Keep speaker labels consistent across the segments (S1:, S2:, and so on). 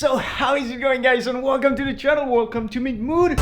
S1: So how is it going, guys, and welcome to the channel, welcome to Mood.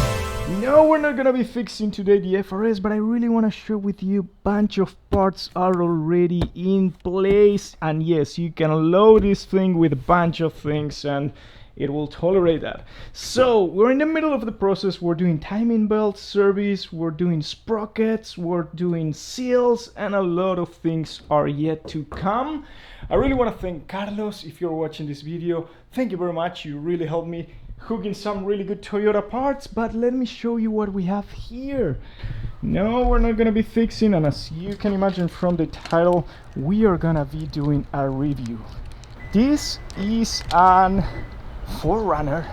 S1: No, we're not gonna be fixing today the FRS, but I really want to share with you a bunch of parts are already in place, and yes, you can load this thing with a bunch of things and it will tolerate that. So we're in the middle of the process. We're doing timing belt service, we're doing sprockets, we're doing seals, and a lot of things are yet to come. I really want to thank Carlos. If you're watching this video, thank you very much. You really helped me hooking some really good Toyota parts. But let me show you what we have here. No, we're not gonna be fixing, and as you can imagine from the title, we are gonna be doing a review. This is an 4Runner,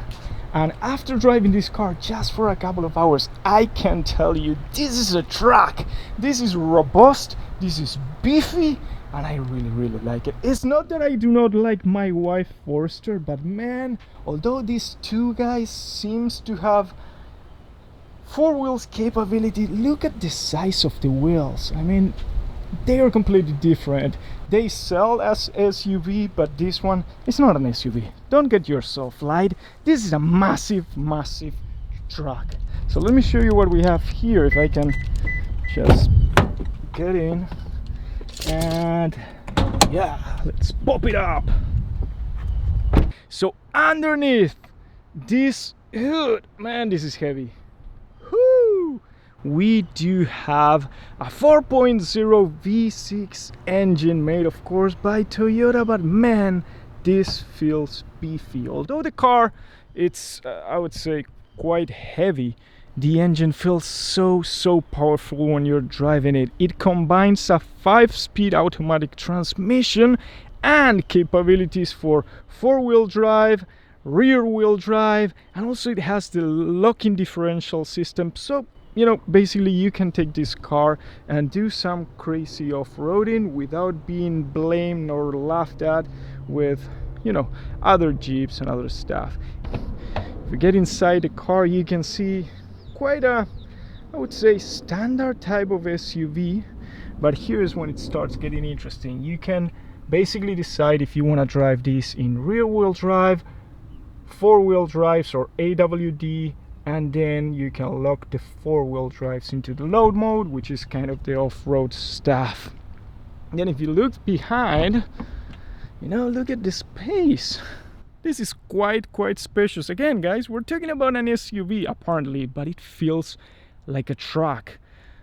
S1: and after driving this car just for a couple of hours, I can tell you this is a truck. This is robust, this is beefy, and I really like it. It's not that I do not like my wife Forester, but man, although these two guys seems to have four wheels capability, look at the size of the wheels. I mean, they are completely different. They sell as SUV, but this one is not an SUV. Don't get yourself lied. This is a massive truck. So let me show you what we have here, if I can just get in. And yeah, let's pop it up. So underneath this hood, man, this is heavy. Whoo! We do have a 4.0 V6 engine made, of course, by Toyota, but man, this feels beefy. Although the car, it's I would say quite heavy, the engine feels so powerful when you're driving it. It combines a 5-speed automatic transmission and capabilities for 4-wheel drive, rear-wheel drive, and also it has the locking differential system. So, you know, basically you can take this car and do some crazy off-roading without being blamed or laughed at with, you know, other Jeeps and other stuff. If you get inside the car, you can see quite a, I would say, standard type of SUV, but here's when it starts getting interesting. You can basically decide if you want to drive this in rear-wheel drive, 4-wheel drives, or AWD, and then you can lock the 4-wheel drives into the load mode, which is kind of the off-road stuff. And then if you look behind, you know, look at the space. This is quite spacious. Again, guys, we're talking about an SUV apparently, but it feels like a truck.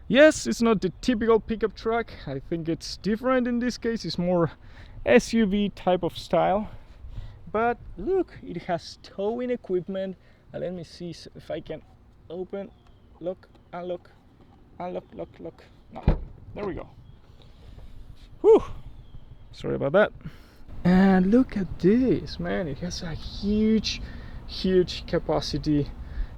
S1: Yes, it's not the typical pickup truck. I think it's different in this case. It's more SUV type of style. But look, it has towing equipment. Let me see if I can open, look, unlock, unlock, lock. No, there we go. Whew, sorry about that. And look at this, man, it has a huge capacity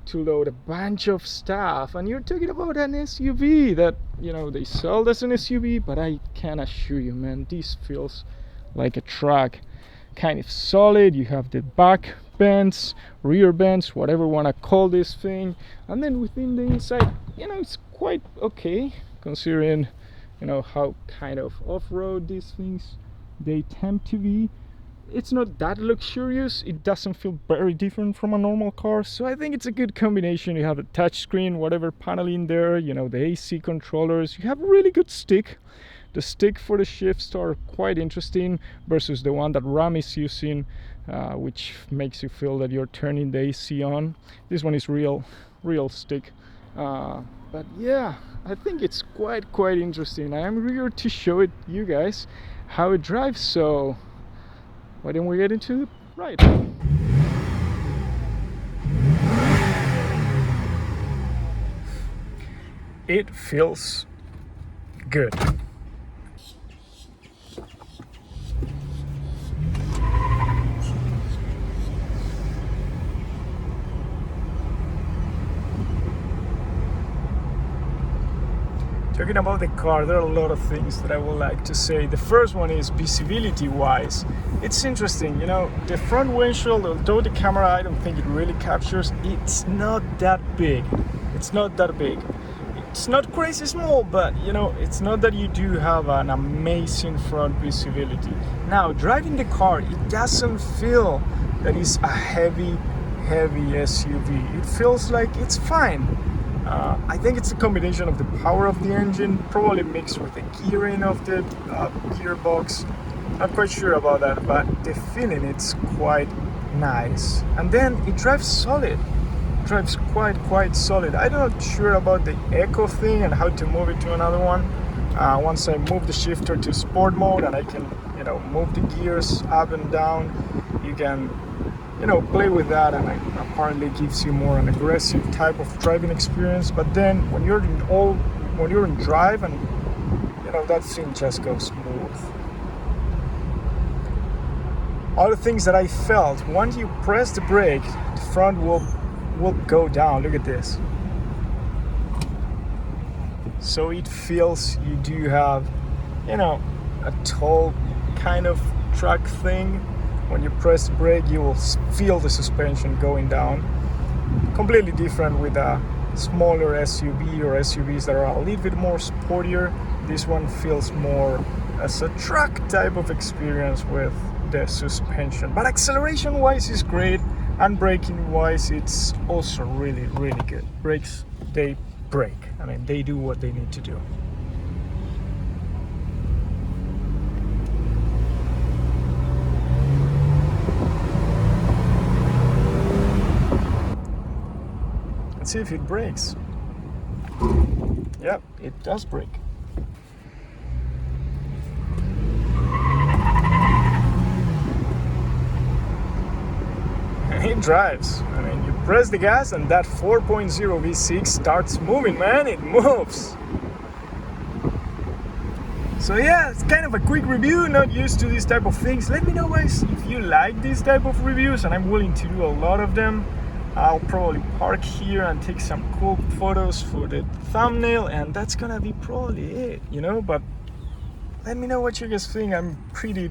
S1: to load a bunch of stuff. And you're talking about an SUV that, you know, they sell as an SUV, but I can assure you, man, this feels like a truck. Kind of solid. You have the back bends, rear bends, whatever you want to call this thing, and then within the inside, you know, it's quite okay considering, you know, how kind of off-road these things they tend to be. It's not that luxurious. It doesn't feel very different from a normal car, so I think it's a good combination. You have a touch screen, whatever panel in there, you know, the AC controllers. You have a really good stick. The stick for the shifts are quite interesting versus the one that Ram is using, which makes you feel that you're turning the AC on. This one is real stick. But yeah, I think it's quite interesting. I am eager to show it you guys how it drives. So why don't we get into the ride? It feels good. Talking about the car, there are a lot of things that I would like to say. The first one is visibility wise. It's interesting, you know, the front windshield, although the camera, I don't think it really captures, it's not that big. It's not that big. it's not crazy small, but you know, it's not that you do have an amazing front visibility. Now, driving the car, it doesn't feel that it's a heavy SUV. It feels like it's fine. I think it's a combination of the power of the engine, probably mixed with the gearing of the gearbox. Not quite sure about that, but the feeling, it's quite nice. And then it drives solid. It drives quite solid. I'm not sure about the eco thing and how to move it to another one. Once I move the shifter to sport mode and I can, you know, move the gears up and down, you can, you know, play with that, and it apparently gives you more an aggressive type of driving experience. But then when you're in drive, and you know, that thing just goes smooth. Other things that I felt, once you press the brake, the front will go down. Look at this. So it feels you do have, you know, a tall kind of truck thing. When you press the brake, you will feel the suspension going down. Completely different with a smaller SUV or SUVs that are a little bit more sportier. This one feels more as a truck type of experience with the suspension. But acceleration wise is great, and braking wise it's also really good. Brakes, they brake. I mean, they do what they need to do. Let's see if it brakes. Yep, it does brake. It drives. I mean, you press the gas and that 4.0 V6 starts moving, man. It moves. So yeah, it's kind of a quick review. Not used to this type of things. Let me know, guys, if you like this type of reviews, and I'm willing to do a lot of them. I'll probably park here and take some cool photos for the thumbnail, and that's gonna be probably it, you know. But let me know what you guys think. I'm pretty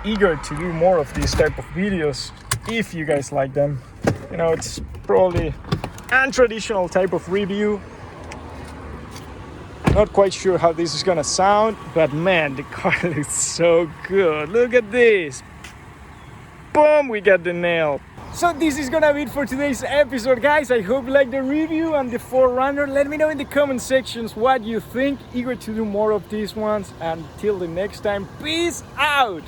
S1: eager to do more of these type of videos if you guys like them. You know, it's probably untraditional type of review. Not quite sure how this is gonna sound, but man, the car looks so good. Look at this. Boom, we got the nail. So this is gonna be it for today's episode, guys. I hope you like the review on the 4Runner. Let me know in the comment sections what you think. Eager to do more of these ones. Until the next time, peace out.